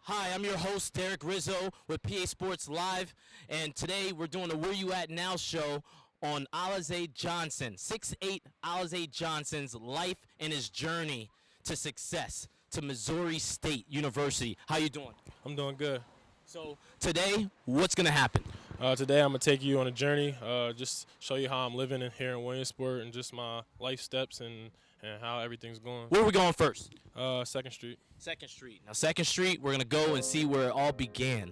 Hi, I'm your host, Darrick Rizzo with PA Sports Live, and today we're doing the Where You At Now show on ALIZE Johnson, 6'8" ALIZE Johnson's life and his journey to success to Missouri State University. How you doing? I'm doing good. So today, what's going to happen? Today I'm gonna take you on a journey, just show you how I'm living in here in Williamsport and just my life steps and how everything's going. Where are we going first? 2nd Street. 2nd Street. Now, 2nd Street, we're going to go and see where it all began.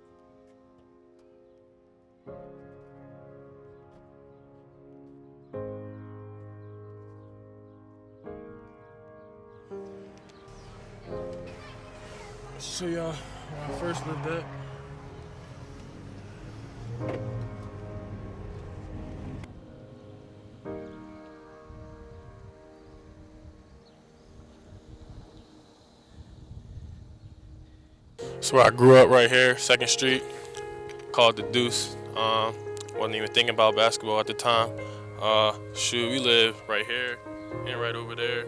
Show y'all where I first lived at. That's where I grew up right here, 2nd Street, called the Deuce. Wasn't even thinking about basketball at the time. We live right here and right over there.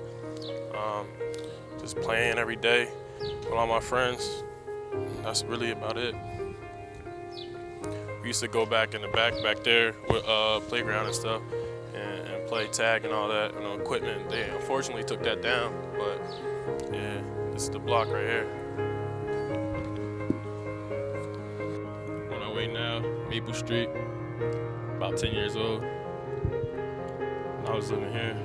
Just playing every day with all my friends. That's really about it. We used to go back in the back there with playground and stuff and play tag and all that, equipment. They unfortunately took that down, but yeah, this is the block right here. On our way now, Maple Street, about 10 years old. I was living here.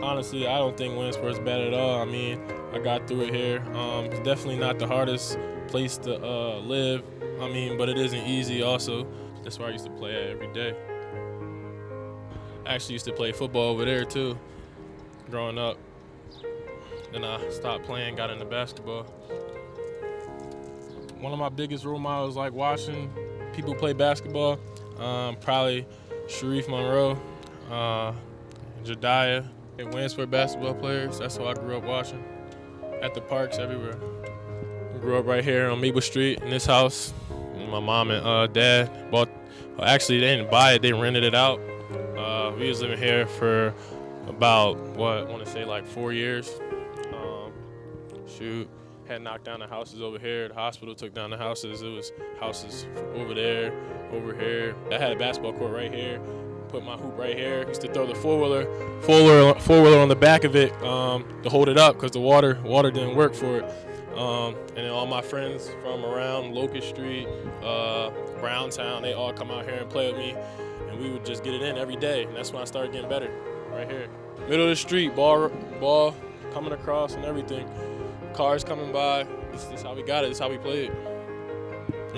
Honestly, I don't think Williamsport's bad at all. I mean, I got through it here. It's definitely not the hardest place to live. I mean, but it isn't easy also. That's where I used to play at every day. I actually used to play football over there too, growing up. Then I stopped playing, got into basketball. One of my biggest role models, like watching people play basketball, probably Sharif Monroe, Jediah. Williamsport basketball players, that's who I grew up watching. At the parks, everywhere. I grew up right here on Maple Street in this house. And my mom and dad bought, actually they didn't buy it, they rented it out. We was living here for about, I want to say like 4 years. Had knocked down the houses over here. The hospital took down the houses. It was houses over there, over here. I had a basketball court right here. Put my hoop right here. Used to throw the four-wheeler on the back of it to hold it up because the water didn't work for it. And then all my friends from around Locust Street, Browntown, they all come out here and play with me, and we would just get it in every day. And that's when I started getting better, right here. Middle of the street, ball coming across and everything. Cars coming by. This is how we got it. This is how we played. On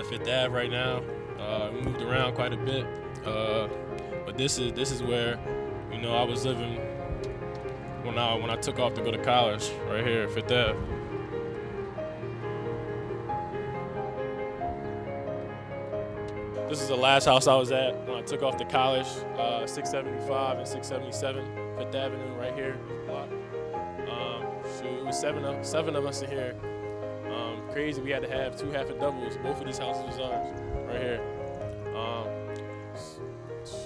5th Ave right now. We moved around quite a bit. But this is where, I was living when I took off to go to college, right here at 5th Ave. This is the last house I was at when I took off to college, 675 and 677, 5th Avenue, right here. It was seven of us in here. Crazy, we had to have 2 half and doubles. Both of these houses was ours, right here.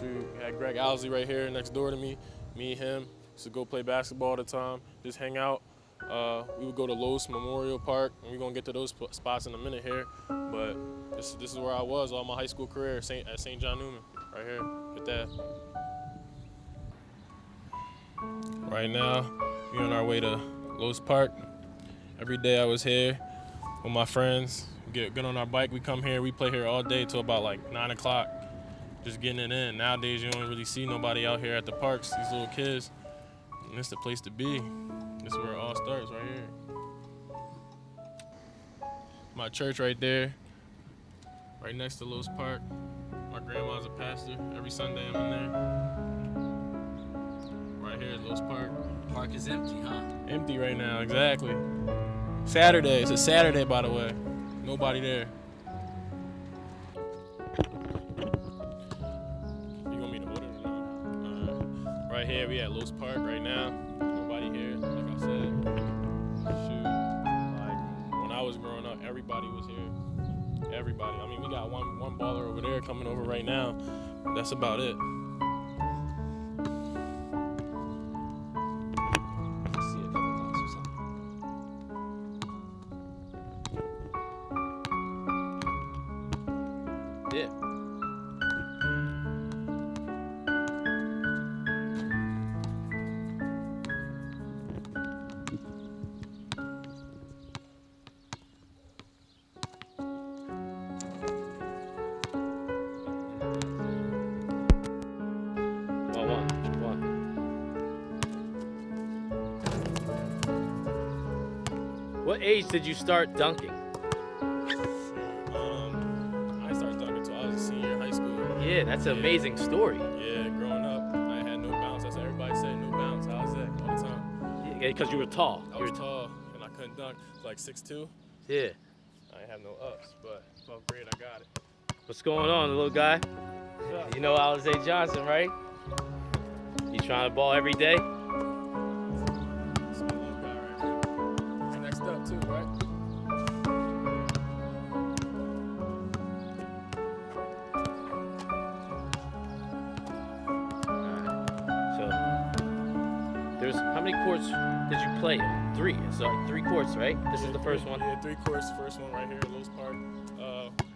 We had Greg Owsley right here next door to me. Me and him used to go play basketball all the time, just hang out. We would go to Los Memorial Park, and we're gonna get to those spots in a minute here. But this is where I was all my high school career at St. John Newman, right here with that. Right now, we're on our way to Los Park. Every day I was here with my friends. Get on our bike, we come here, we play here all day till about like 9 o'clock, just getting it in. Nowadays you don't really see nobody out here at the parks, these little kids. And it's the place to be. This is where it all starts, right here. My church right there, right next to Los Park. My grandma's a pastor. Every Sunday I'm in there. Right here at Los Park. Park is empty, huh? Empty right now, exactly. Saturday, it's a Saturday, by the way. Nobody there. You want me to order it or not? Right here, we at Los Park right now. Nobody here, like I said. Like when I was growing up, everybody was here. Everybody. I mean, we got one baller over there coming over right now. That's about it. What age did you start dunking? I started dunking until I was a senior in high school. Yeah, that's an amazing story. Yeah, growing up, I had no bounce. That's what everybody said, no bounce. How was that all the time? Yeah, because you were tall. I was tall, and I couldn't dunk. Like 6'2". Yeah. I didn't have no ups, but 12th grade, I got it. What's going on, little guy? You know Alize Johnson, right? You trying to ball every day? That's my little guy right here. He's next up, too, right? So, how many courts did you play? 3. So like 3 courts, right? This is the first one? Yeah, 3 courts. First one right here, Lowe's Park.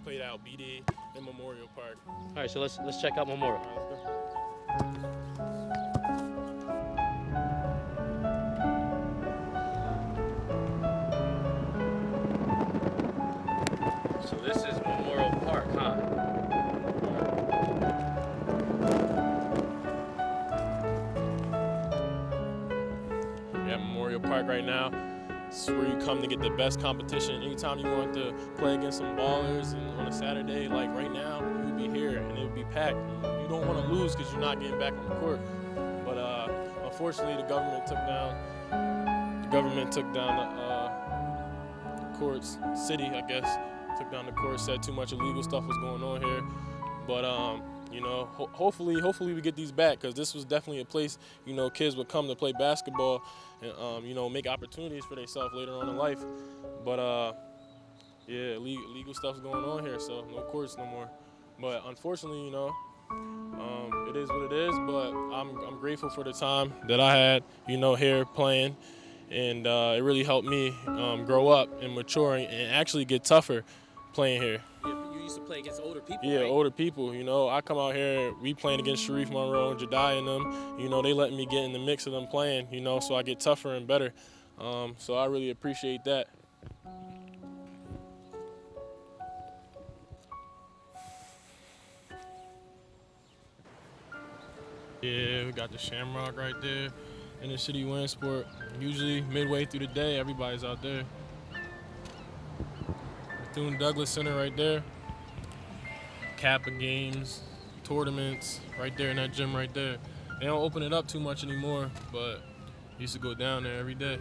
Played out BD in Memorial Park. All right, so let's check out Memorial. All right, let's go. So this is Memorial Park, huh? Yeah, Memorial Park right now. It's where you come to get the best competition. Anytime you want to play against some ballers and on a Saturday, like right now, you would be here and it would be packed. You don't want to lose because you're not getting back on the court. But unfortunately, the government took down the courts. City, I guess, took down the courts. Said too much illegal stuff was going on here. But you know, hopefully we get these back, because this was definitely a place, you know, kids would come to play basketball and you know, make opportunities for themselves later on in life. But yeah, illegal stuff's going on here, so no courts no more. But unfortunately, you know, it is what it is. But I'm grateful for the time that I had, you know, here playing, and it really helped me grow up and mature and actually get tougher playing here. You used to play against older people, Yeah, right? older people. You know, I come out here, we playing against Sharif Monroe and Jedi and them. You know, they let me get in the mix of them playing, you know, so I get tougher and better. So I really appreciate that. Yeah, we got the Shamrock right there in the city Williamsport. Usually midway through the day, everybody's out there. Bethune-Douglas Center right there. Kappa games, tournaments, right there in that gym right there. They don't open it up too much anymore, but I used to go down there every day.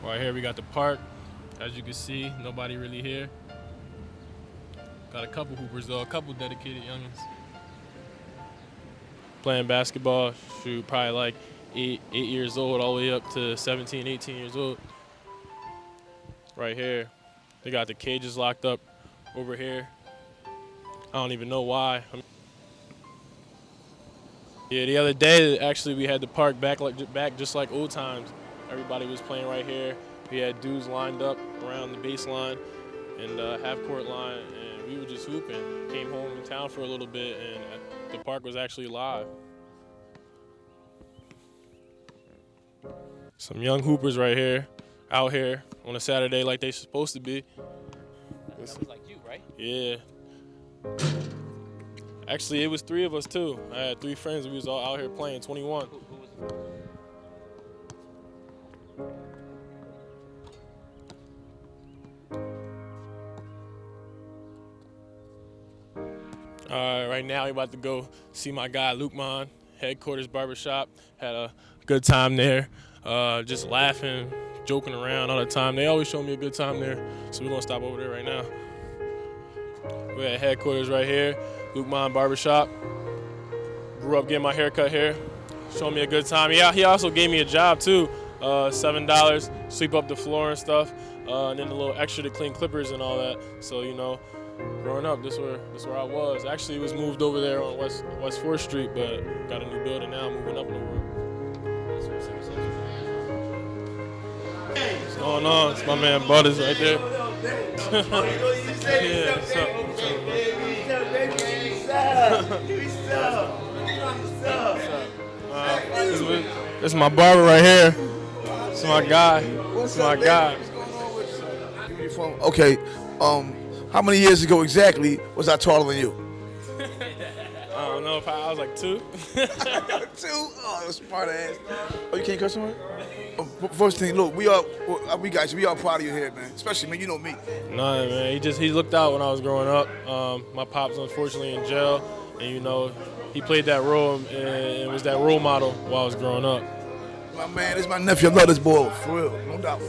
Right here we got the park. As you can see, nobody really here. Got a couple hoopers though, a couple dedicated youngins. Playing basketball, shoot, probably like 8 years old all the way up to 17, 18 years old. Right here, they got the cages locked up over here. I don't even know why. Yeah, the other day, actually, we had the park back just like old times. Everybody was playing right here. We had dudes lined up around the baseline and half-court line, and we were just hooping. Came home in town for a little bit, and the park was actually live. Some young hoopers right here, out here on a Saturday like they supposed to be. That was like you, right? Yeah. Actually, it was 3 of us too. I had 3 friends. We was all out here playing 21. Who was it? Right now, we about to go see my guy Luke Mon, Headquarters Barbershop. Had a good time there, just laughing, joking around all the time. They always show me a good time there, so we're gonna stop over there right now. We're at Headquarters right here, Luke Mon Barbershop. Grew up getting my hair cut here. Showed me a good time. He also gave me a job too, $7, sweep up the floor and stuff, and then a little extra to clean clippers and all that. So, you know, growing up, this where I was. Actually, it was moved over there on West 4th Street, but got a new building now, moving up in the world. What's going on? It's my man Butters right there. Yeah, what's up? This is my barber right here. This is my guy. This is my guy. Okay, how many years ago exactly was I taller than you? I don't don't know if I was like 2. 2? Oh, smart ass. Oh, you can't curse on it? First thing, look, we got you. We all proud of you here, man. Especially, man, you know me. Nah, man, he looked out when I was growing up. My pop's unfortunately in jail, and you know, he played that role and was that role model while I was growing up. My man, this is my nephew. I love this boy, for real, no doubt.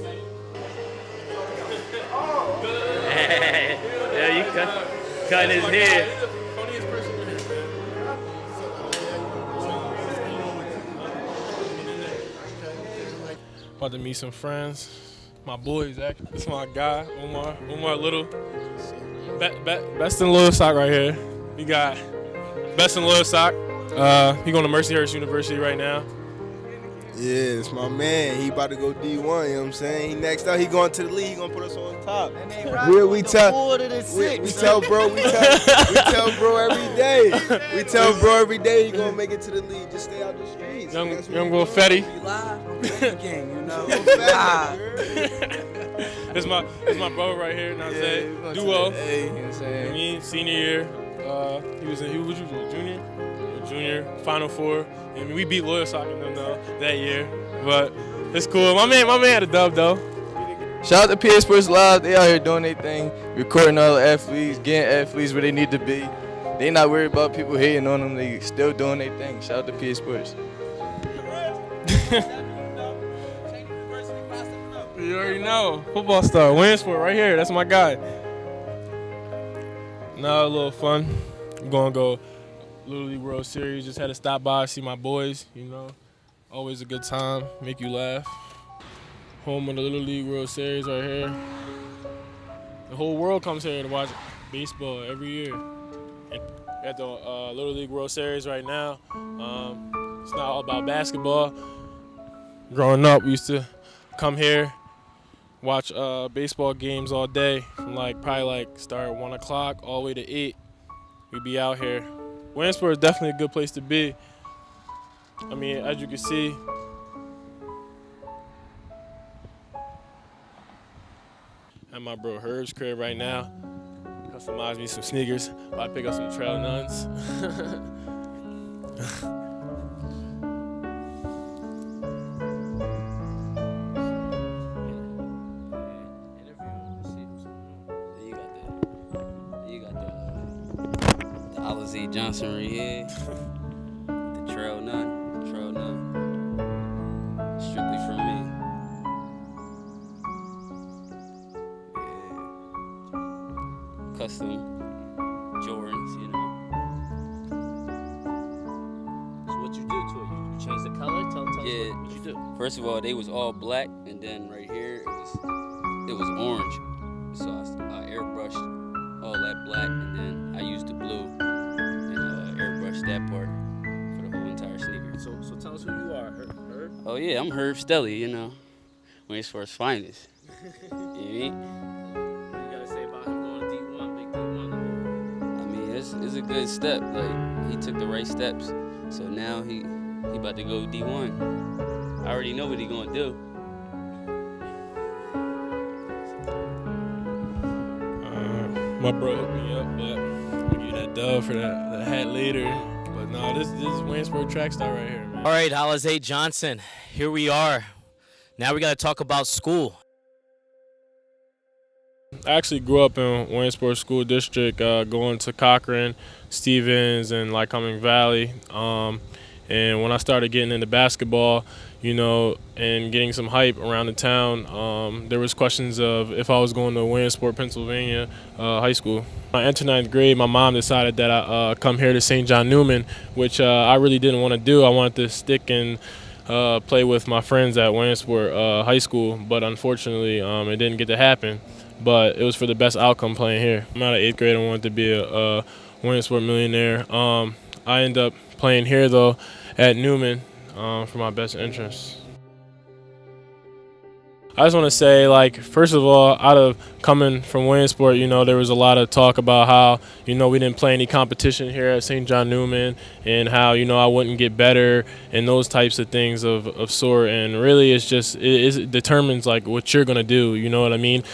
Yeah, you cut his hair. About to meet some friends. My boys, actually. This is my guy, Omar Little. Best in Little Sock right here. We got Best in Little Sock. He going to Mercyhurst University right now. Yeah, it's my man. He about to go D1, you know what I'm saying? He next up, he going to the league, he gonna put us on top. We tell bro every day. We tell bro every day he gonna make it to the league. Just stay out the streets. Young boy Fetty. It's my brother right here, you know what I'm saying? Duo. You know what I'm saying? Me, senior year. He was junior, Final Four. I mean, we beat Loyal Sock in them though that year, but it's cool. My man had a dub though. Shout out to PA Sports Live. They out here doing their thing, recording all the athletes, getting athletes where they need to be. They not worried about people hating on them. They still doing their thing. Shout out to PA Sports. You already know. Football star, Williamsport right here. That's my guy. Now a little fun. I'm gonna go Little League World Series. Just had to stop by, see my boys, you know. Always a good time, make you laugh. Home of the Little League World Series right here. The whole world comes here to watch baseball every year. And we're at the Little League World Series right now. It's not all about basketball. Growing up, we used to come here, watch baseball games all day from probably start at 1 o'clock all the way to 8. We'd be out here. Williamsport is definitely a good place to be. I mean, as you can see, at my bro Herb's crib right now. Customize me some sneakers. I pick up some Trail Nuns. ALIZE Johnson right here. The Trail None. Strictly from me. Yeah. Custom Jordans, you know. So what you do to it? You change the color? Tell us Yeah. what you do. First of all, they was all black, and then right here it was orange. So I airbrushed all that black, and then I used the blue and airbrushed that part for the whole entire sneaker. So tell us who you are, Herb. Oh yeah, I'm Herb Stelly, you know, Williamsport's finest. You know what I mean? What you gotta say about him going to D1, big D1? I mean, it's a good step. Like, he took the right steps. So now he about to go D1. I already know what he gonna do. My bro hooked me up, but I'm gonna give you that dub for that hat later. But no, this is Williamsport track star right here, man. All right, ALIZE Johnson, here we are. Now we got to talk about school. I actually grew up in Williamsport School District, going to Cochran, Stevens, and Lycoming Valley. And when I started getting into basketball, you know, and getting some hype around the town, there was questions of if I was going to Williamsport, Pennsylvania high school. When I entered 9th grade, my mom decided that I come here to St. John Newman, which I really didn't want to do. I wanted to stick and play with my friends at Williamsport High School, but unfortunately it didn't get to happen. But it was for the best outcome playing here. I'm out of 8th grade. I wanted to be a Williamsport millionaire. I ended up playing here, though, at Newman for my best interest. I just want to say, first of all, out of coming from Williamsport, you know, there was a lot of talk about how, you know, we didn't play any competition here at St. John Newman and how, you know, I wouldn't get better and those types of things of sort. And really, it's just, it determines, what you're going to do, you know what I mean?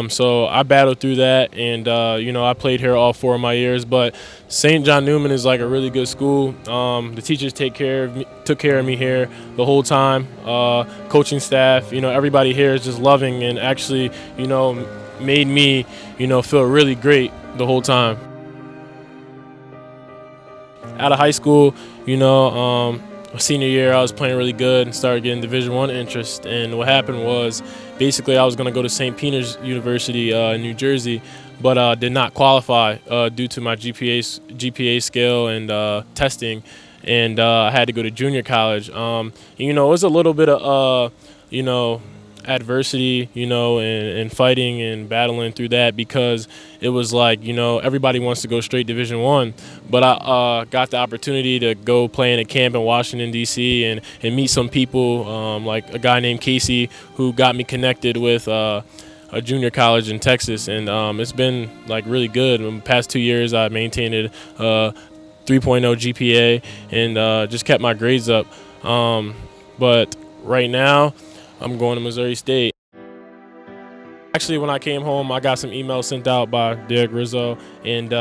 So I battled through that and, you know, I played here all 4 of my years. But St. John Newman is like a really good school. The teachers took care of me here the whole time. Coaching staff, everybody here is just loving and actually, made me, feel really great the whole time. Out of high school, senior year, I was playing really good and started getting Division I interest. And what happened was, basically, I was going to go to St. Peter's University in New Jersey, but did not qualify due to my GPA scale and testing, and I had to go to junior college. It was a little bit of adversity, and fighting and battling through that, because it was like, everybody wants to go straight Division I, but I got the opportunity to go play in a camp in Washington, D.C. and meet some people, like a guy named Casey, who got me connected with a junior college in Texas, and it's been like really good. In the past 2 years, I maintained a 3.0 GPA and just kept my grades up. But right now, I'm going to Missouri State. Actually, when I came home, I got some emails sent out by Darrick, Rizzo, and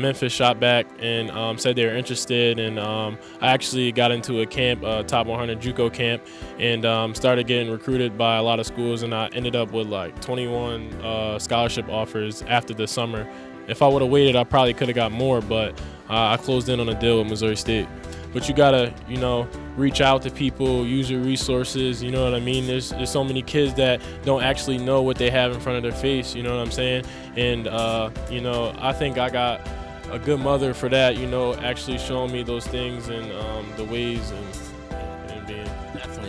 Memphis shot back and said they were interested, and I actually got into a camp, top 100 JUCO camp, and started getting recruited by a lot of schools, and I ended up with like 21 scholarship offers after the summer. If I would have waited, I probably could have got more, but I closed in on a deal with Missouri State. But you gotta, reach out to people, use your resources, you know what I mean? There's so many kids that don't actually know what they have in front of their face, you know what I'm saying? And, I think I got a good mother for that, actually showing me those things and the ways and being.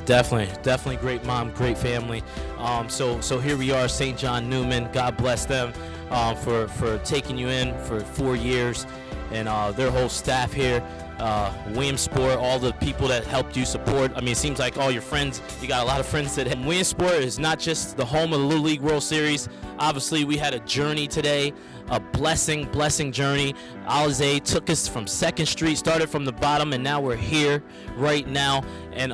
Definitely great mom, great family. So here we are, St. John Newman. God bless them for taking you in for 4 years, and their whole staff here. Williamsport, all the people that helped you support. I mean, it seems like all your friends, you got a lot of friends that have. Williamsport is not just the home of the Little League World Series. Obviously, we had a journey today, a blessing journey. ALIZE took us from 2nd Street, started from the bottom, and now we're here right now. And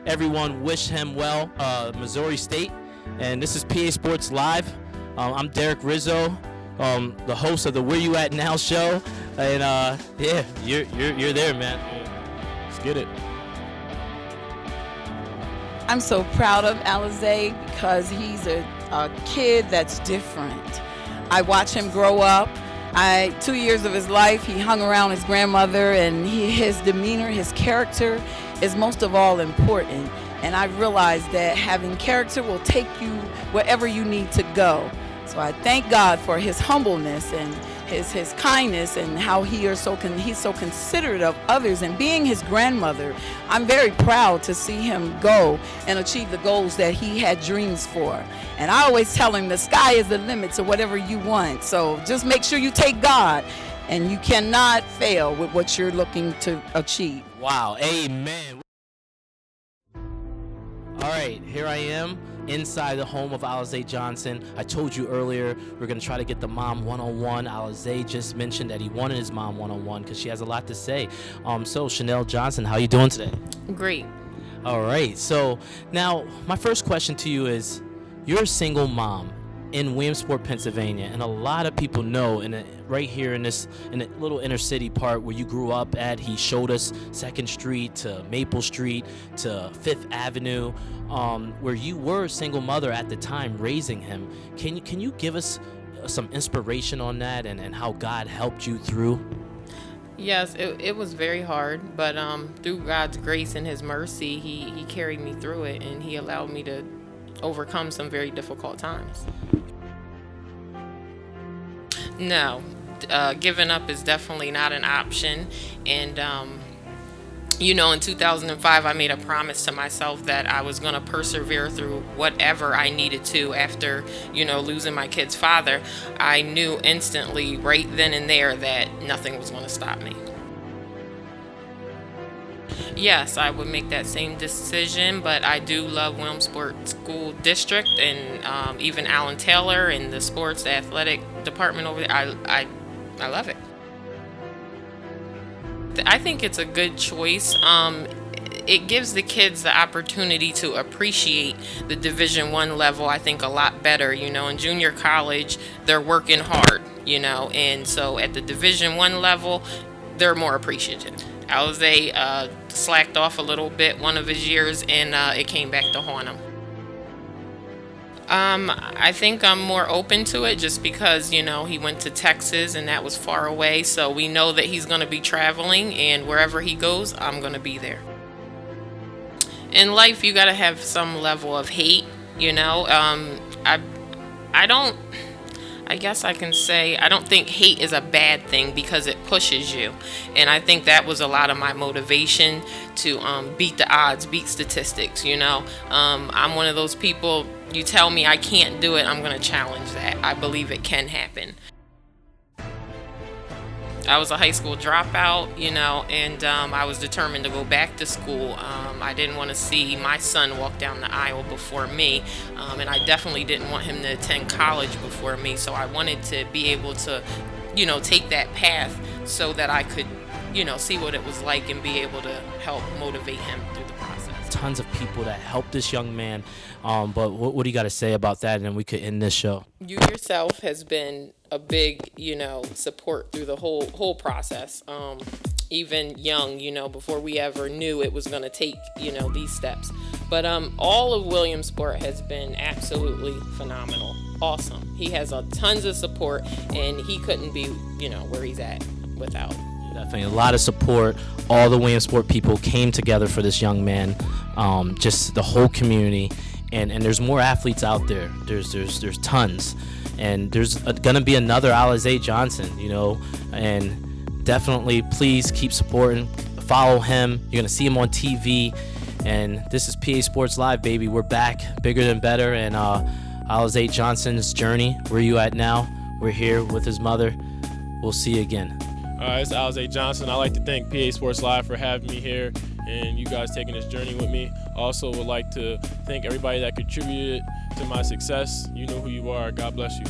everyone wish him well, Missouri State. And this is PA Sports Live. I'm Darrick, Rizzo, the host of the Where You At Now show, and yeah, you're there, man. Let's get it. I'm so proud of ALIZE because he's a kid that's different. I watch him grow up. 2 years of his life, he hung around his grandmother, and his demeanor, his character is most of all important. And I realized that having character will take you wherever you need to go. So I thank God for his humbleness and his kindness, and how he's so considerate of others. And being his grandmother, I'm very proud to see him go and achieve the goals that he had dreams for. And I always tell him the sky is the limit to whatever you want. So just make sure you take God, and you cannot fail with what you're looking to achieve. Wow, amen. All right, here I am inside the home of ALIZE Johnson. I told you earlier we're going to try to get the mom one-on-one. ALIZE just mentioned that he wanted his mom one-on-one because she has a lot to say. So Chanel Johnson, how you doing today? Great. All right, so now my first question to you is, you're a single mom in Williamsport, Pennsylvania, and a lot of people know right here in the little inner city part where you grew up at. He showed us 2nd Street to Maple Street to 5th Avenue, where you were a single mother at the time raising him. Can you give us some inspiration on that and how God helped you through? Yes, it was very hard, but through God's grace and his mercy, he carried me through it, and he allowed me to overcome some very difficult times. No, giving up is definitely not an option. And, in 2005, I made a promise to myself that I was going to persevere through whatever I needed to after, losing my kid's father. I knew instantly right then and there that nothing was going to stop me. Yes, I would make that same decision, but I do love Williamsport School District, and even Alan Taylor and the sports athletic department over there. I love it. I think it's a good choice. it gives the kids the opportunity to appreciate the Division I level, I think, a lot better. You know, in junior college, they're working hard, you know, and so at the Division I level, they're more appreciative. Alize slacked off a little bit one of his years, and it came back to haunt him. I think I'm more open to it just because, you know, he went to Texas and that was far away. So we know that he's going to be traveling, and wherever he goes, I'm going to be there. In life, you got to have some level of hate, you know. I guess I can say I don't think hate is a bad thing because it pushes you. And I think that was a lot of my motivation to beat the odds, beat statistics, you know. I'm one of those people, you tell me I can't do it, I'm going to challenge that. I believe it can happen. I was a high school dropout, you know, and I was determined to go back to school. I didn't want to see my son walk down the aisle before me, and I definitely didn't want him to attend college before me. So I wanted to be able to, you know, take that path so that I could, you know, see what it was like and be able to help motivate him through the process. Tons of people that helped this young man, but what do you got to say about that, and then we could end this show? You yourself has been a big, you know, support through the whole process. Even young, you know, before we ever knew it was going to take, you know, these steps. But all of Williamsport has been absolutely phenomenal. Awesome. He has tons of support, and he couldn't be, you know, where he's at without. Definitely a lot of support. All the Williamsport people came together for this young man. Just the whole community, and there's more athletes out there. There's tons, and there's gonna be another Alize Johnson, you know, and definitely please keep supporting. Follow him. You're gonna see him on TV, and this is PA Sports Live, baby. We're back, bigger than better, and Alize Johnson's journey. Where you at now? We're here with his mother. We'll see you again. It's Alize Johnson. I'd like to thank PA Sports Live for having me here and you guys taking this journey with me. Also would like to thank everybody that contributed to my success. You know who you are. God bless you.